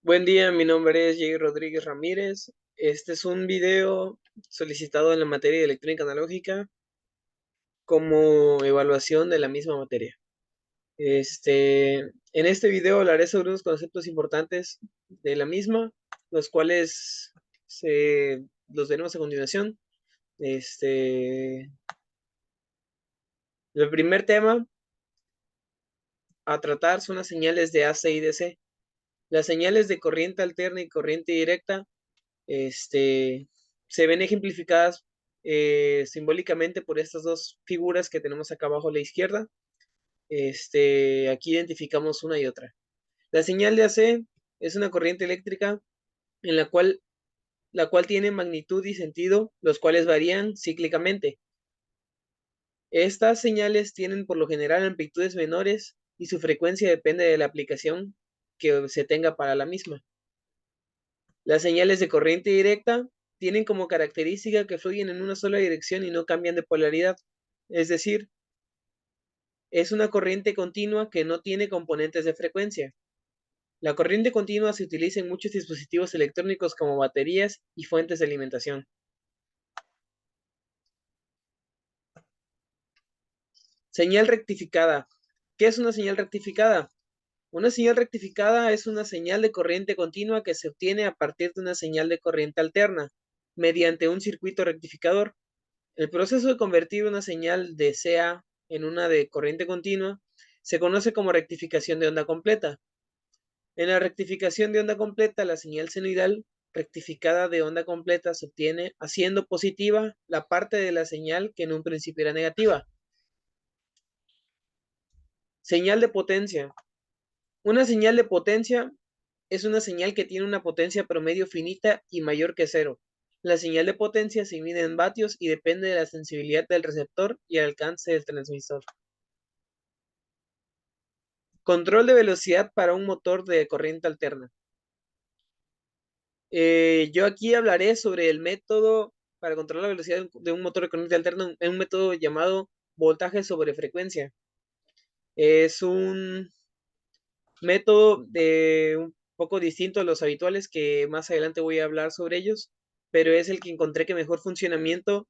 Buen día, mi nombre es Jay Rodríguez Ramírez. Este es un video solicitado en la materia de electrónica analógica como evaluación de la misma materia. En este video hablaré sobre unos conceptos importantes de la misma, los cuales los veremos a continuación. El primer tema a tratar son las señales de AC y DC. Las señales de corriente alterna y corriente directa se ven ejemplificadas simbólicamente por estas dos figuras que tenemos acá abajo a la izquierda. Aquí identificamos una y otra. La señal de AC es una corriente eléctrica en la cual tiene magnitud y sentido, los cuales varían cíclicamente. Estas señales tienen por lo general amplitudes menores y su frecuencia depende de la aplicación que se tenga para la misma. Las señales de corriente directa tienen como característica que fluyen en una sola dirección y no cambian de polaridad. Es decir, es una corriente continua que no tiene componentes de frecuencia. La corriente continua se utiliza en muchos dispositivos electrónicos como baterías y fuentes de alimentación. Señal rectificada. ¿Qué es una señal rectificada? Una señal rectificada es una señal de corriente continua que se obtiene a partir de una señal de corriente alterna, mediante un circuito rectificador. El proceso de convertir una señal de CA en una de corriente continua se conoce como rectificación de onda completa. En la rectificación de onda completa, la señal senoidal rectificada de onda completa se obtiene haciendo positiva la parte de la señal que en un principio era negativa. Señal de potencia. Una señal de potencia es una señal que tiene una potencia promedio finita y mayor que cero. La señal de potencia se mide en vatios y depende de la sensibilidad del receptor y el alcance del transmisor. Control de velocidad para un motor de corriente alterna. Yo aquí hablaré sobre el método para controlar la velocidad de un motor de corriente alterna, un método llamado voltaje sobre frecuencia. Es un método un poco distinto a los habituales que más adelante voy a hablar sobre ellos, pero es el que encontré que mejor funcionamiento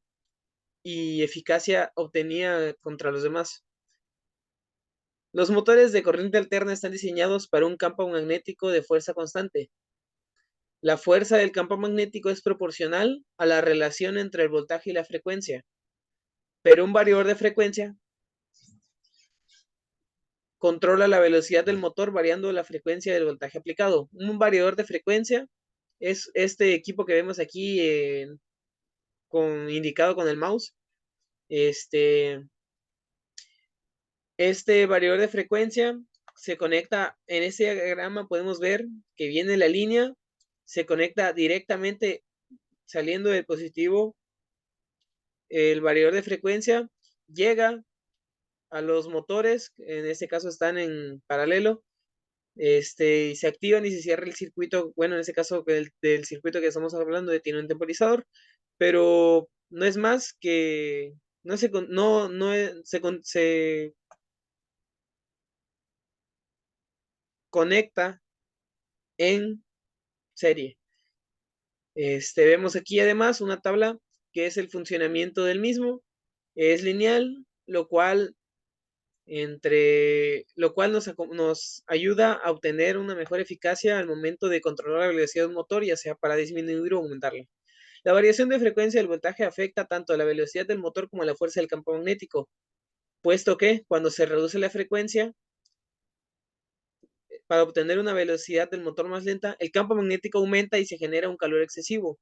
y eficacia obtenía contra los demás. Los motores de corriente alterna están diseñados para un campo magnético de fuerza constante. La fuerza del campo magnético es proporcional a la relación entre el voltaje y la frecuencia, pero un variador de frecuencia controla la velocidad del motor variando la frecuencia del voltaje aplicado. Un variador de frecuencia es este equipo que vemos aquí indicado con el mouse. Este variador de frecuencia se conecta, en ese diagrama podemos ver que viene la línea, se conecta directamente saliendo del positivo, el variador de frecuencia llega a los motores, en este caso están en paralelo, y se activan y se cierra el circuito, bueno, en este caso del circuito que estamos hablando tiene un temporizador, pero no es más que, no se, no, no se conecta en serie. Vemos aquí además una tabla que es el funcionamiento del mismo, es lineal, lo cual nos ayuda a obtener una mejor eficacia al momento de controlar la velocidad de un motor, ya sea para disminuir o aumentarla. La variación de frecuencia del voltaje afecta tanto a la velocidad del motor como a la fuerza del campo magnético, puesto que cuando se reduce la frecuencia para obtener una velocidad del motor más lenta, el campo magnético aumenta y se genera un calor excesivo.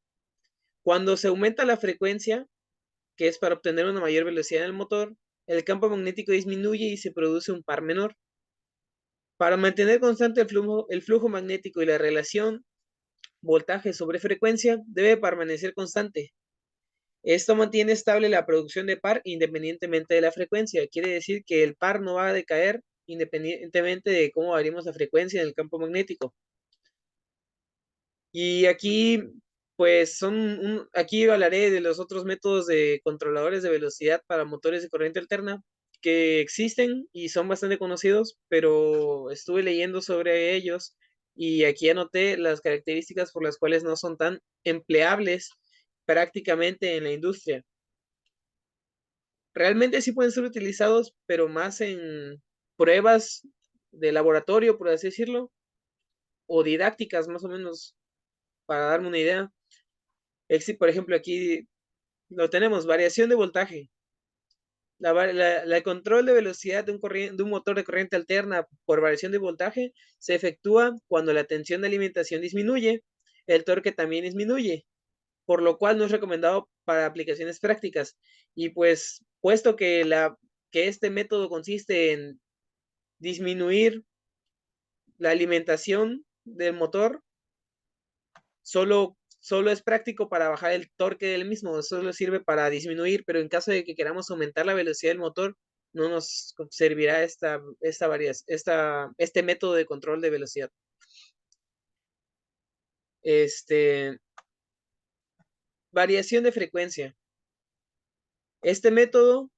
Cuando se aumenta la frecuencia, que es para obtener una mayor velocidad en el motor, el campo magnético disminuye y se produce un par menor. Para mantener constante el flujo magnético y la relación voltaje sobre frecuencia debe permanecer constante. Esto mantiene estable la producción de par independientemente de la frecuencia. Quiere decir que el par no va a decaer independientemente de cómo variemos la frecuencia en el campo magnético. Y aquí, pues aquí hablaré de los otros métodos de controladores de velocidad para motores de corriente alterna que existen y son bastante conocidos, pero estuve leyendo sobre ellos Y aquí anoté las características por las cuales no son tan empleables prácticamente en la industria. Realmente sí pueden ser utilizados, pero más en pruebas de laboratorio, por así decirlo, o didácticas, más o menos, para darme una idea. Por ejemplo, aquí lo tenemos, variación de voltaje. El control de velocidad de un motor de corriente alterna por variación de voltaje se efectúa cuando la tensión de alimentación disminuye, el torque también disminuye, por lo cual no es recomendado para aplicaciones prácticas. Y pues, puesto que este método consiste en disminuir la alimentación del motor, solo es práctico para bajar el torque del mismo, solo sirve para disminuir, pero en caso de que queramos aumentar la velocidad del motor, no nos servirá este método de control de velocidad. Variación de frecuencia. Este método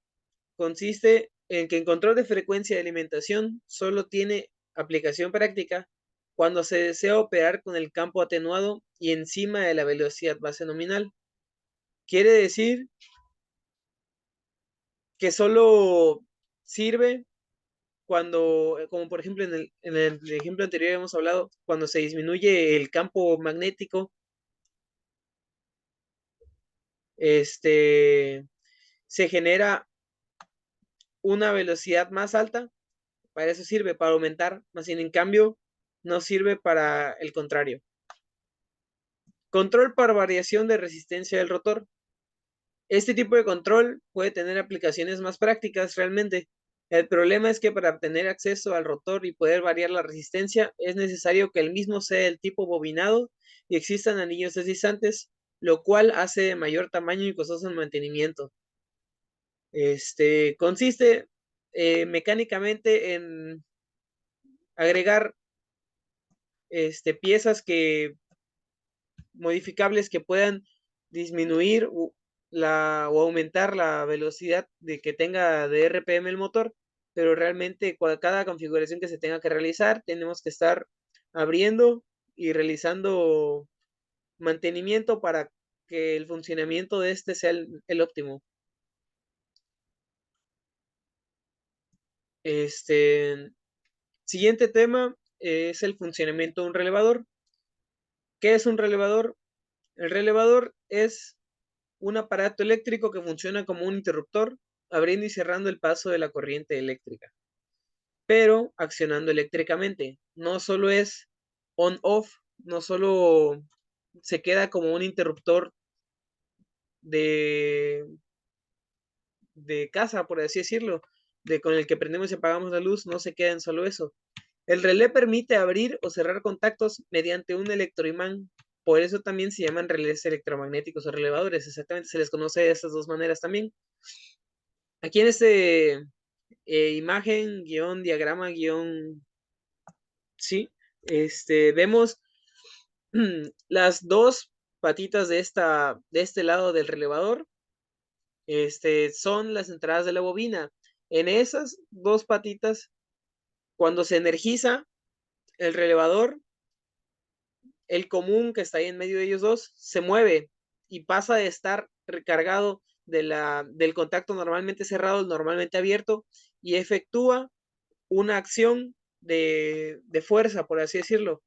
consiste en que el control de frecuencia de alimentación solo tiene aplicación práctica cuando se desea operar con el campo atenuado y encima de la velocidad base nominal. Quiere decir que solo sirve cuando, como por ejemplo en el ejemplo anterior hemos hablado, cuando se disminuye el campo magnético, se genera una velocidad más alta, para eso sirve, para aumentar, más bien en cambio, no sirve para el contrario. Control por variación de resistencia del rotor. Este tipo de control puede tener aplicaciones más prácticas realmente. El problema es que para obtener acceso al rotor y poder variar la resistencia es necesario que el mismo sea del tipo bobinado y existan anillos deslizantes, lo cual hace de mayor tamaño y costoso el mantenimiento. Consiste mecánicamente en agregar piezas modificables que puedan disminuir o aumentar la velocidad de que tenga de RPM el motor, pero realmente cada configuración que se tenga que realizar, tenemos que estar abriendo y realizando mantenimiento para que el funcionamiento de este sea el óptimo. Siguiente tema es el funcionamiento de un relevador. ¿Qué es un relevador? El relevador es un aparato eléctrico que funciona como un interruptor, abriendo y cerrando el paso de la corriente eléctrica, pero accionando eléctricamente. No solo es on-off, no solo se queda como un interruptor de, de casa, por así decirlo, con el que prendemos y apagamos la luz, no se queda en solo eso. El relé permite abrir o cerrar contactos mediante un electroimán. Por eso también se llaman relés electromagnéticos o relevadores. Exactamente, se les conoce de estas dos maneras también. Aquí en este imagen, guión, diagrama, guión, sí, vemos las dos patitas de este lado del relevador, son las entradas de la bobina. En esas dos patitas, cuando se energiza el relevador, el común que está ahí en medio de ellos dos se mueve y pasa de estar recargado del contacto normalmente cerrado, normalmente abierto, y efectúa una acción de fuerza, por así decirlo.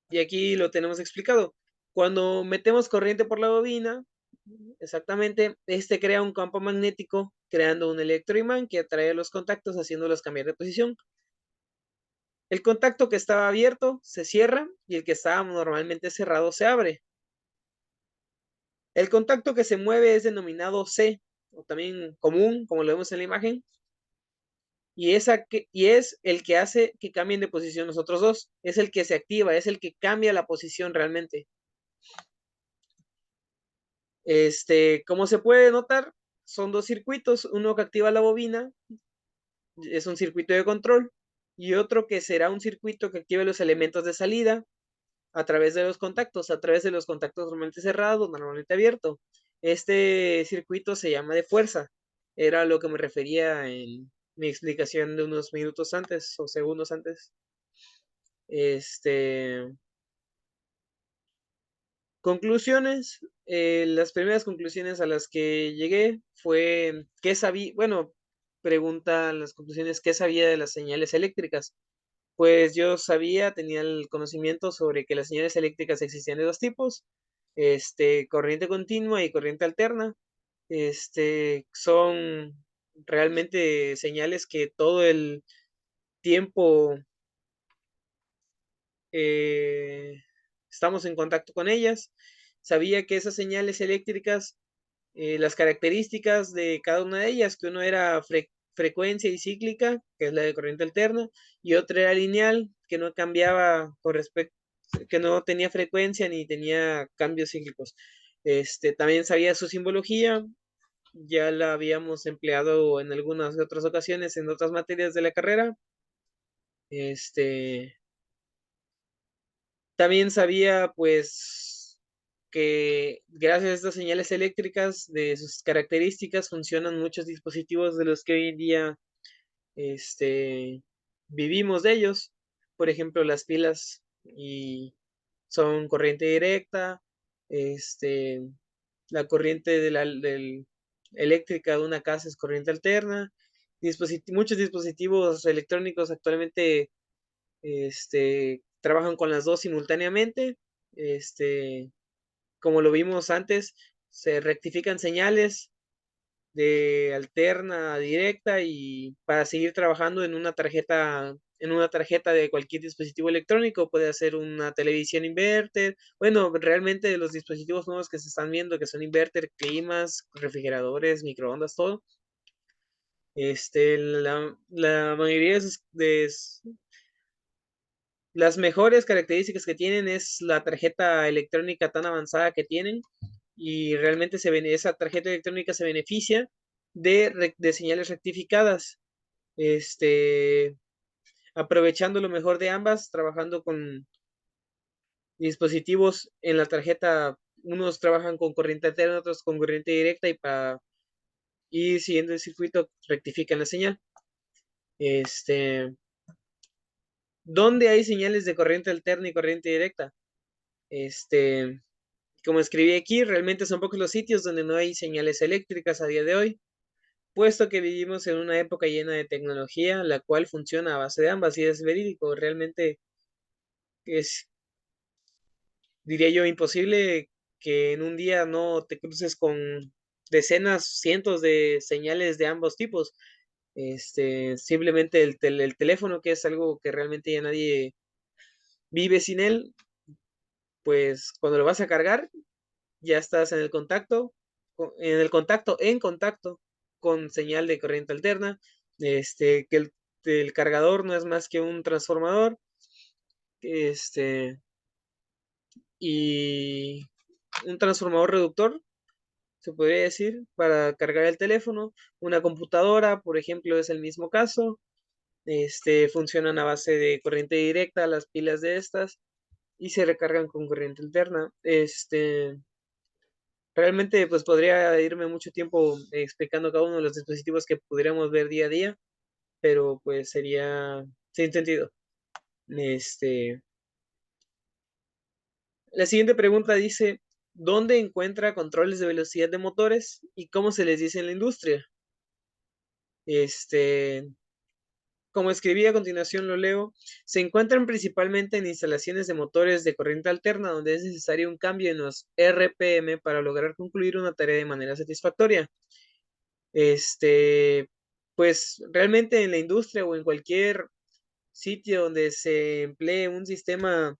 Y aquí lo tenemos explicado. Cuando metemos corriente por la bobina, exactamente, crea un campo magnético, creando un electroimán que atrae los contactos, haciéndolos cambiar de posición. El contacto que estaba abierto se cierra y el que estaba normalmente cerrado se abre. El contacto que se mueve es denominado C, o también común, como lo vemos en la imagen, y es el que hace que cambien de posición los otros dos. Es el que se activa, es el que cambia la posición realmente. Como se puede notar, son dos circuitos, uno que activa la bobina, es un circuito de control, y otro que será un circuito que active los elementos de salida a través de los contactos normalmente cerrados, normalmente abiertos. Este circuito se llama de fuerza. Era lo que me refería en mi explicación de unos minutos antes o segundos antes. Este, conclusiones. Las primeras conclusiones a las que llegué fue qué sabía, bueno, pregunta las conclusiones, ¿qué sabía de las señales eléctricas? Pues yo sabía, tenía el conocimiento sobre que las señales eléctricas existían de dos tipos, corriente continua y corriente alterna. Son realmente señales que todo el tiempo eh, estamos en contacto con ellas. Sabía que esas señales eléctricas, las características de cada una de ellas, que uno era frecuencia y cíclica, que es la de corriente alterna, y otra era lineal, que no cambiaba con respecto, que no tenía frecuencia ni tenía cambios cíclicos. También sabía su simbología, ya la habíamos empleado en algunas otras ocasiones en otras materias de la carrera. Este, También sabía, pues, que gracias a estas señales eléctricas, de sus características, funcionan muchos dispositivos de los que hoy en día, este, vivimos de ellos. Por ejemplo, las pilas y son corriente directa, este, la corriente eléctrica de una casa es corriente alterna. Muchos dispositivos electrónicos actualmente trabajan con las dos simultáneamente. Este, Como lo vimos antes, se rectifican señales de alterna a directa y para seguir trabajando en una tarjeta de cualquier dispositivo electrónico, puede ser una televisión inverter. Bueno, realmente los dispositivos nuevos que se están viendo, que son inverter, climas, refrigeradores, microondas, todo. La mayoría las mejores características que tienen es la tarjeta electrónica tan avanzada que tienen y realmente esa tarjeta electrónica se beneficia de señales rectificadas, este, aprovechando lo mejor de ambas, trabajando con dispositivos en la tarjeta, unos trabajan con corriente alterna, otros con corriente directa y para ir siguiendo el circuito rectifican la señal. ¿Dónde hay señales de corriente alterna y corriente directa? Este, Como escribí aquí, realmente son pocos los sitios donde no hay señales eléctricas a día de hoy, puesto que vivimos en una época llena de tecnología, la cual funciona a base de ambas y es verídico. Realmente es, diría yo, imposible que en un día no te cruces con decenas, cientos de señales de ambos tipos. Simplemente el teléfono, que es algo que realmente ya nadie vive sin él, pues cuando lo vas a cargar, ya estás en contacto con señal de corriente alterna, que el cargador no es más que un transformador, este, y un transformador reductor, se podría decir, para cargar el teléfono. Una computadora, por ejemplo, es el mismo caso. Funcionan a base de corriente directa, las pilas de estas, y se recargan con corriente alterna. Realmente, pues podría irme mucho tiempo explicando cada uno de los dispositivos que podríamos ver día a día, pero pues sería sin sentido. Este, la siguiente pregunta dice, ¿dónde encuentra controles de velocidad de motores y cómo se les dice en la industria? Este, Como escribí a continuación, lo leo, se encuentran principalmente en instalaciones de motores de corriente alterna donde es necesario un cambio en los RPM para lograr concluir una tarea de manera satisfactoria. Este, pues realmente en la industria o en cualquier sitio donde se emplee un sistema,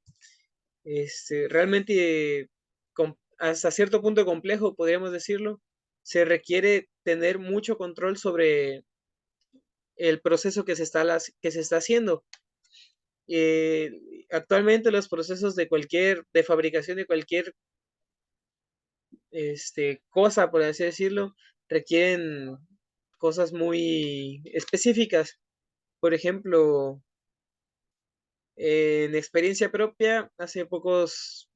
realmente hasta cierto punto complejo, podríamos decirlo, se requiere tener mucho control sobre el proceso que se está haciendo. Actualmente los procesos de fabricación de cualquier cosa, por así decirlo, requieren cosas muy específicas. Por ejemplo, en experiencia propia, hace pocos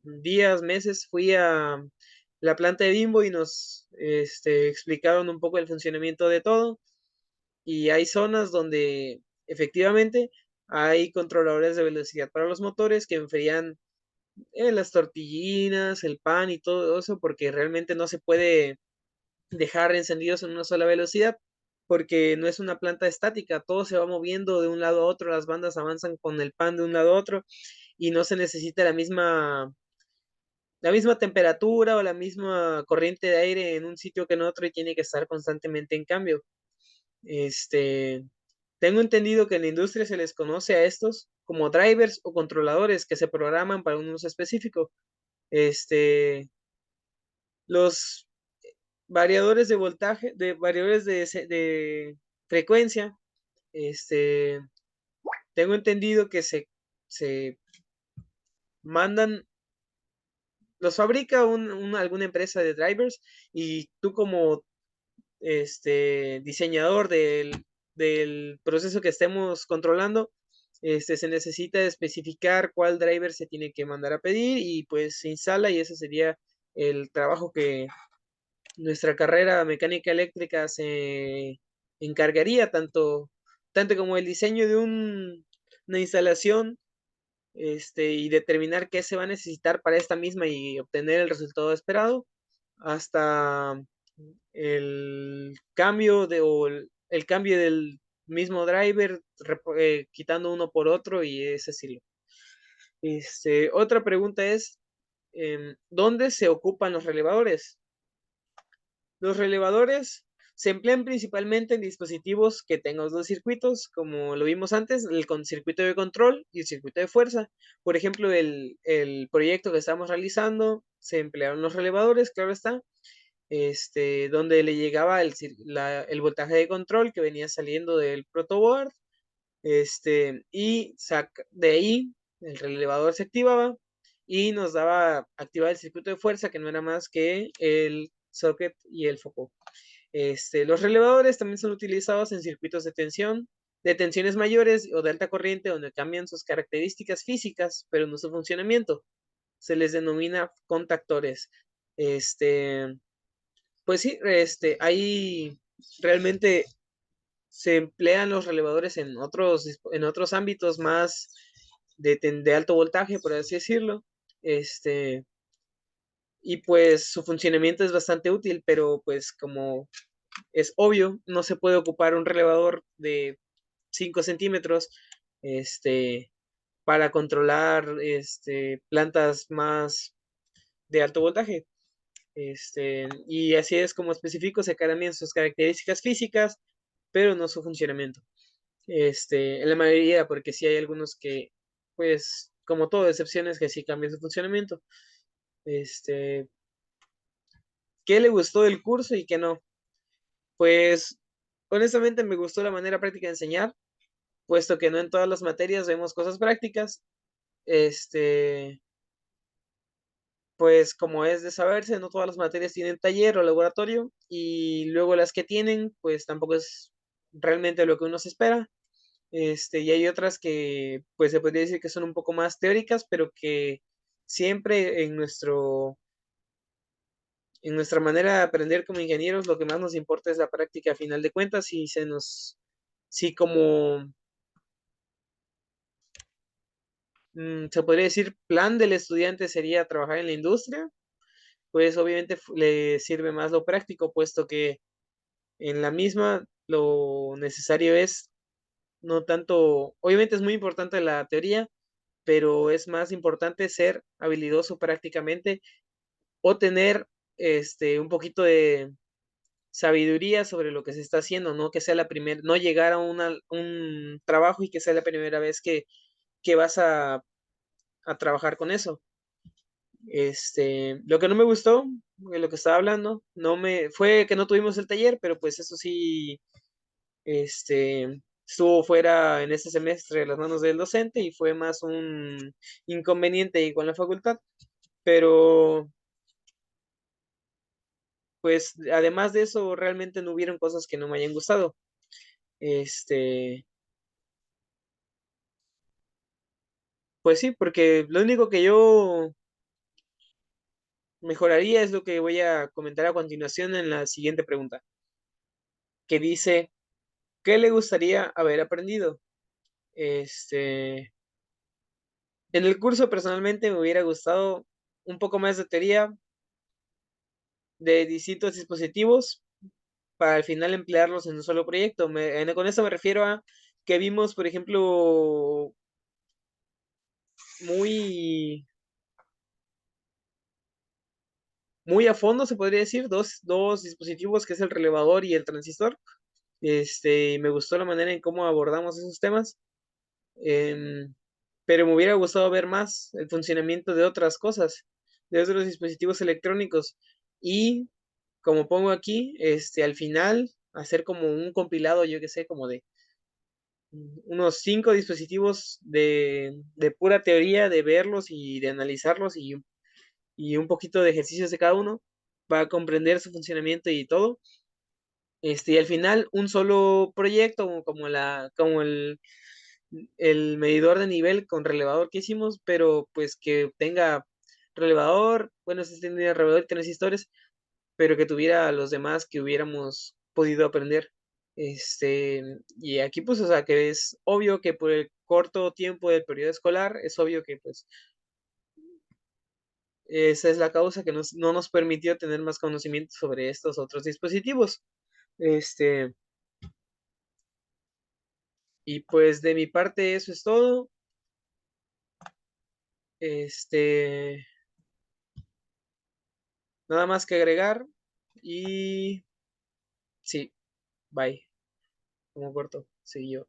días, meses, fui a la planta de Bimbo y nos explicaron un poco el funcionamiento de todo. Y hay zonas donde efectivamente hay controladores de velocidad para los motores que enfrían las tortillinas, el pan y todo eso, porque realmente no se puede dejar encendidos en una sola velocidad, porque no es una planta estática, todo se va moviendo de un lado a otro, las bandas avanzan con el pan de un lado a otro y no se necesita la misma temperatura o la misma corriente de aire en un sitio que en otro y tiene que estar constantemente en cambio. Este, tengo entendido que en la industria se les conoce a estos como drivers o controladores que se programan para un uso específico. Este, los variadores de voltaje, de variadores de frecuencia, este, tengo entendido que se mandan, los fabrica alguna empresa de drivers y tú como diseñador del proceso que estemos controlando, se necesita especificar cuál driver se tiene que mandar a pedir y pues se instala y ese sería el trabajo que nuestra carrera mecánica eléctrica se encargaría, tanto como el diseño de una instalación, y determinar qué se va a necesitar para esta misma y obtener el resultado esperado, hasta el cambio el cambio del mismo driver, quitando uno por otro y ese estilo. Otra pregunta es, ¿dónde se ocupan los relevadores? Los relevadores se emplean principalmente en dispositivos que tengan dos circuitos, como lo vimos antes, el circuito de control y el circuito de fuerza. Por ejemplo, el proyecto que estamos realizando, se emplearon los relevadores, claro está, donde le llegaba el voltaje de control que venía saliendo del protoboard, y de ahí el relevador se activaba y nos daba activar el circuito de fuerza, que no era más que el socket y el foco. Los relevadores también son utilizados en circuitos de tensiones mayores o de alta corriente, donde cambian sus características físicas, pero no su funcionamiento. Se les denomina contactores. Pues sí, ahí realmente se emplean los relevadores en otros ámbitos más de alto voltaje, por así decirlo. Este, y pues su funcionamiento es bastante útil, pero pues como es obvio, no se puede ocupar un relevador de 5 centímetros, este, para controlar, plantas más de alto voltaje. Y así es como específico se cambian sus características físicas, pero no su funcionamiento. En la mayoría, porque sí hay algunos que, pues, como todo, excepciones que sí cambian su funcionamiento. Este, ¿Qué le gustó del curso y qué no? Pues, honestamente me gustó la manera práctica de enseñar, puesto que no en todas las materias vemos cosas prácticas. Este, pues como es de saberse, no todas las materias tienen taller o laboratorio y luego las que tienen, pues tampoco es realmente lo que uno se espera. Y hay otras que, pues se podría decir que son un poco más teóricas, pero que siempre en nuestra manera de aprender como ingenieros, lo que más nos importa es la práctica a final de cuentas y sí como, se podría decir, plan del estudiante sería trabajar en la industria, pues obviamente le sirve más lo práctico, puesto que en la misma lo necesario es no tanto, obviamente es muy importante la teoría, pero es más importante ser habilidoso prácticamente o tener un poquito de sabiduría sobre lo que se está haciendo, no que sea la primera, no llegar a un trabajo y que sea la primera vez que vas a trabajar con eso. Lo que no me gustó, de lo que estaba hablando, fue que no tuvimos el taller, pero pues eso sí, estuvo fuera en este semestre de las manos del docente y fue más un inconveniente ahí con la facultad. Pero pues además de eso, realmente no hubieron cosas que no me hayan gustado. Este, pues sí, porque lo único que yo mejoraría es lo que voy a comentar a continuación en la siguiente pregunta, que dice, ¿qué le gustaría haber aprendido? Este, en el curso personalmente me hubiera gustado un poco más de teoría de distintos dispositivos para al final emplearlos en un solo proyecto. Con esto me refiero a que vimos, por ejemplo, muy, muy a fondo, se podría decir, dos dispositivos, que es el relevador y el transistor. Me gustó la manera en cómo abordamos esos temas. Em, pero me hubiera gustado ver más el funcionamiento de otras cosas, de otros dispositivos electrónicos. Y como pongo aquí, al final, hacer como un compilado, yo que sé, como de unos 5 dispositivos de pura teoría, de verlos y de analizarlos y un poquito de ejercicios de cada uno para comprender su funcionamiento y todo. Y al final un solo proyecto como el medidor de nivel con relevador que hicimos, pero pues que tenga relevador, bueno, este tenía relevador y transistores, pero que tuviera los demás que hubiéramos podido aprender. Y aquí pues, o sea, que es obvio que por el corto tiempo del periodo escolar, es obvio que pues esa es la causa que no nos permitió tener más conocimiento sobre estos otros dispositivos. Este, y pues de mi parte eso es todo. Este, nada más que agregar y sí, bye. Como corto, sí yo.